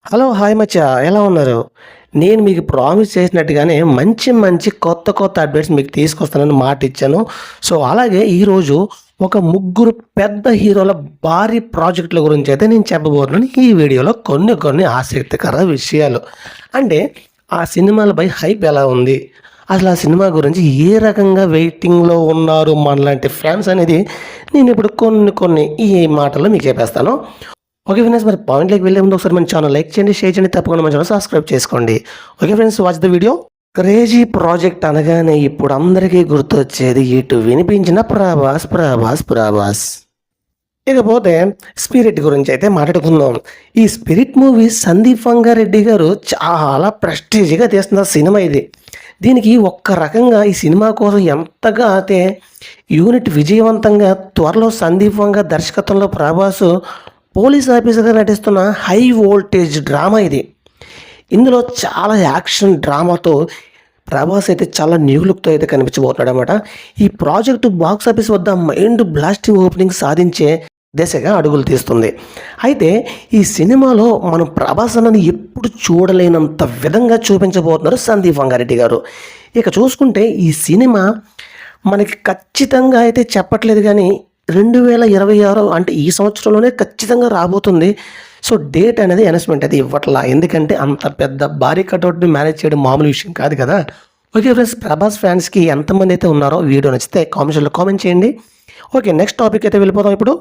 Hello! Hi మచ్చా ఎలా ఉన్నారు? నేను మీకు ప్రామిస్ చేసినట్టుగానే మంచి కొత్త అప్డేట్స్ మీకు తీసుకొస్తానని మాటిచ్చాను. సో, అలాగే ఈరోజు ఒక ముగ్గురు పెద్ద హీరోల భారీ ప్రాజెక్ట్‌ల గురించయితే నేను చెప్పబోతున్నాను. ఈ వీడియోలో కొన్ని ఆసక్తికర విషయాలు. అంటే ఆ సినిమాలపై హైప్ ఎలా ఉంది? అసలు ఆ సినిమా గురించి ఏ రకంగా వెయిటింగ్‌లో ఉన్నారు మనలాంటి ఫ్యాన్స్ అనేది నేనిప్పుడు కొన్ని ఈ మాటల్లో మీకు చెప్పేస్తాను. ఓకే ఫ్రెండ్స్, మరి పాయింట్‌లోకి వెళ్ళే ముందు ఒకసారి మన ఛానల్ లైక్ చేయండి, షేర్ చేయండి, తప్పకుండా మన ఛానల్ సబ్స్క్రైబ్ చేసుకోండి. Okay friends, watch the video. Crazy project అనగానే ఇప్పుడు అందరికీ గుర్తొచ్చేది ఇటు వినిపించిన ప్రభాస్. ఇకపోతే స్పిరిట్ గురించి అయితే మాట్లాడుకుందాం. ఈ స్పిరిట్ మూవీ సందీప్ వంగారెడ్డి గారు చాలా ప్రెస్టీజ్‌గా తీస్తున్న సినిమా ఇది. దీనికి ఒక్క రకంగా ఈ సినిమా కోసం ఎంతగా అయితే యూనిట్ విజయవంతంగా త్వరలో సందీప్ వంగ దర్శకత్వంలో ప్రభాస్ పోలీస్ ఆఫీసర్గా నటిస్తున్న హై వోల్టేజ్ డ్రామా ఇది. ఇందులో చాలా యాక్షన్ డ్రామాతో ప్రభాస్ అయితే చాలా న్యూ లుక్తో అయితే కనిపించబోతున్నాడు అనమాట. ఈ ప్రాజెక్టు బాక్స్ ఆఫీస్ వద్ద మైండ్ బ్లాస్టింగ్ ఓపెనింగ్ సాధించే దిశగా అడుగులు తీస్తుంది. అయితే ఈ సినిమాలో మనం ప్రభాస్ అన్నది ఎప్పుడు చూడలేనంత విధంగా చూపించబోతున్నారు సందీప్ వంగారెడ్డి గారు. ఇక చూసుకుంటే ఈ సినిమా మనకి ఖచ్చితంగా అయితే చెప్పట్లేదు కానీ 2026 అంటే ఈ సంవత్సరంలోనే ఖచ్చితంగా రాబోతుంది. సో డేట్ అనేది అనౌన్స్మెంట్ అది ఇవ్వట్లా. ఎందుకంటే అంత పెద్ద భారీ కటౌట్ని మేనేజ్ చేయడం మామూలు విషయం కాదు కదా. ఓకే ఫ్రెండ్స్, ప్రభాస్ ఫ్యాన్స్కి ఎంతమంది అయితే ఉన్నారో వీడియో నచ్చితే కామెంట్స్లో కామెంట్ చేయండి. ఓకే, నెక్స్ట్ టాపిక్ అయితే వెళ్ళిపోతాం ఇప్పుడు.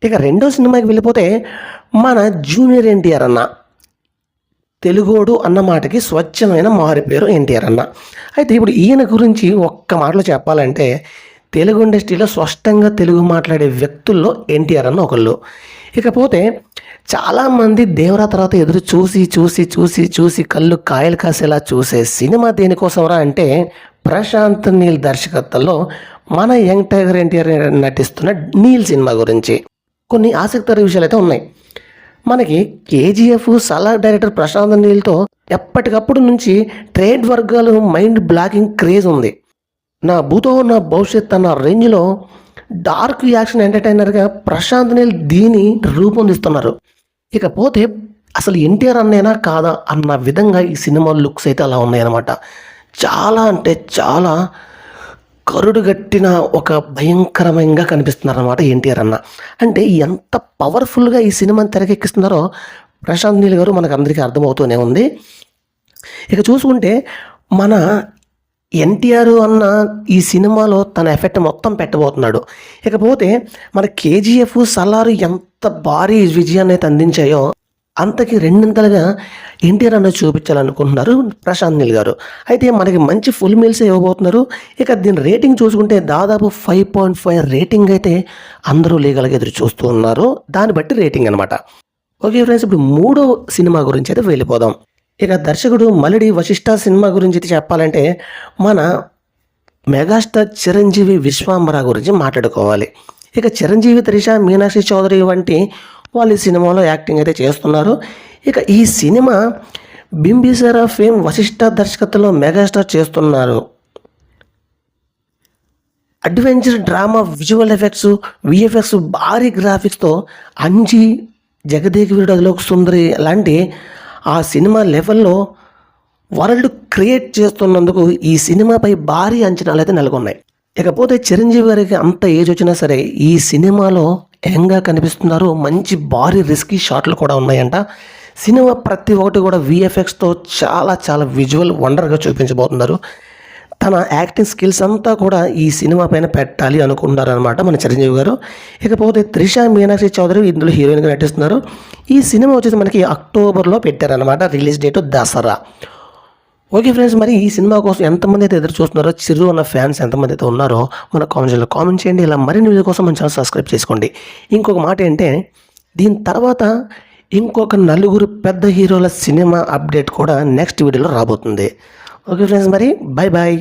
ఇక రెండో సినిమాకి వెళ్ళిపోతే మన జూనియర్ ఎన్టీఆర్ అన్న, తెలుగోడు అన్న మాటకి స్వచ్ఛమైన మారిపేరు ఎన్టీఆర్ అన్న. అయితే ఇప్పుడు ఈయన గురించి ఒక్క మాటలో చెప్పాలంటే తెలుగు ఇండస్ట్రీలో స్పష్టంగా తెలుగు మాట్లాడే వ్యక్తుల్లో ఎన్టీఆర్ అన్న ఒకళ్ళు. ఇకపోతే చాలామంది దేవరా తర్వాత ఎదురు చూసి కళ్ళు కాయలు కాసేలా చూసే సినిమా దేనికోసమరా అంటే ప్రశాంత్ నీల్ దర్శకత్వంలో మన యంగ్ టైగర్ ఎన్టీఆర్ నటిస్తున్న నీల్ సినిమా గురించి కొన్ని ఆసక్తికర విషయాలు అయితే ఉన్నాయి. మనకి కేజీఎఫ్ సలార్ డైరెక్టర్ ప్రశాంత్ నీల్తో ఎప్పటికప్పుడు నుంచి ట్రేడ్ వర్గాలు మైండ్ బ్లాకింగ్ క్రేజ్ ఉంది. నా భూతో నా భవిష్యత్ అన్న రేంజ్లో డార్క్ యాక్షన్ ఎంటర్టైనర్గా ప్రశాంత్ నీల్ దీన్ని రూపొందిస్తున్నారు. ఇకపోతే అసలు ఎన్టీఆర్ అన్నేనా కాదా అన్న విధంగా ఈ సినిమా లుక్స్ అయితే అలా ఉన్నాయన్నమాట. చాలా అంటే చాలా కరుడుగట్టిన ఒక భయంకరంగా కనిపిస్తున్నారన్నమాట ఎన్టీఆర్ అన్న. అంటే ఎంత పవర్ఫుల్గా ఈ సినిమాని తెరకెక్కిస్తున్నారో ప్రశాంత్ నీల్ గారు మనకు అందరికీ అర్థమవుతూనే ఉంది. ఇక చూసుకుంటే మన ఎన్టీఆర్ అన్న ఈ సినిమాలో తన ఎఫెక్ట్ మొత్తం పెట్టబోతున్నాడు. ఇకపోతే మన కేజీఎఫ్ సలారు ఎంత భారీ విజయాన్ని అయితే అందించాయో అంతకి రెండింతలుగా ఎన్టీఆర్ అన్న చూపించాలనుకుంటున్నారు ప్రశాంత్ నీల్ గారు. అయితే మనకి మంచి ఫుల్ మీల్స్ ఇవ్వబోతున్నారు. ఇక దీని రేటింగ్ చూసుకుంటే దాదాపు 5.5 రేటింగ్ అయితే అందరూ లీగల్గా ఎదురు చూస్తూ ఉన్నారు. దాన్ని బట్టి రేటింగ్ అనమాట. ఓకే ఫ్రెండ్స్, ఇప్పుడు మూడో సినిమా గురించి అయితే వెళ్ళిపోదాం. ఇక దర్శకుడు మలిడి వశిష్ఠ సినిమా గురించి అయితే చెప్పాలంటే మన మెగాస్టార్ చిరంజీవి విశ్వాంబర గురించి మాట్లాడుకోవాలి. ఇక చిరంజీవి, త్రిష, మీనాక్షి చౌదరి వంటి వాళ్ళు ఈ సినిమాలో యాక్టింగ్ అయితే చేస్తున్నారు. ఇక ఈ సినిమా బింబిసారా ఫేమ్ వశిష్ఠ దర్శకత్వంలో మెగాస్టార్ చేస్తున్నారు. Adventure drama, visual effects, VFX, భారీ గ్రాఫిక్స్తో అంజీ, జగదేక వీరుడు అదిలోక సుందరి లాంటి ఆ సినిమా లెవెల్లో వరల్డ్ క్రియేట్ చేస్తున్నందుకు ఈ సినిమాపై భారీ అంచనాలు అయితే నెలకొన్నాయి. ఇకపోతే చిరంజీవి గారికి అంత ఏజ్ వచ్చినా సరే ఈ సినిమాలో యంగ్గా కనిపిస్తున్నారు. మంచి భారీ రిస్కీ షాట్లు కూడా ఉన్నాయంట. సినిమా ప్రతి ఒక్కటి కూడా విఎఫ్ఎక్స్తో చాలా విజువల్ వండర్గా చూపించబోతున్నారు. తన యాక్టింగ్ స్కిల్స్ అంతా కూడా ఈ సినిమా పైన పెట్టాలి అనుకుంటున్నారనమాట మన చిరంజీవి గారు. ఇకపోతే త్రిష, మీనాక్షి చౌదరి ఇందులో హీరోయిన్గా నటిస్తున్నారు. ఈ సినిమా వచ్చేసి మనకి అక్టోబర్లో పెట్టారనమాట. Release date Dasara. Okay friends, మరి ఈ సినిమా కోసం ఎంతమంది అయితే ఎదురు చూస్తున్నారో, చిరు అన్న ఫ్యాన్స్ ఎంతమంది అయితే ఉన్నారో మన కామెంట్స్లో కామెంట్ చేయండి. ఇలా మరిన్ని వీడియో కోసం మన ఛానల్ సబ్స్క్రైబ్ చేసుకోండి. ఇంకొక మాట ఏంటంటే దీని తర్వాత ఇంకొక నలుగురు పెద్ద హీరోల సినిమా అప్డేట్ కూడా నెక్స్ట్ వీడియోలో రాబోతుంది. ఓకే ఫ్రెండ్స్, మరి బాయ్.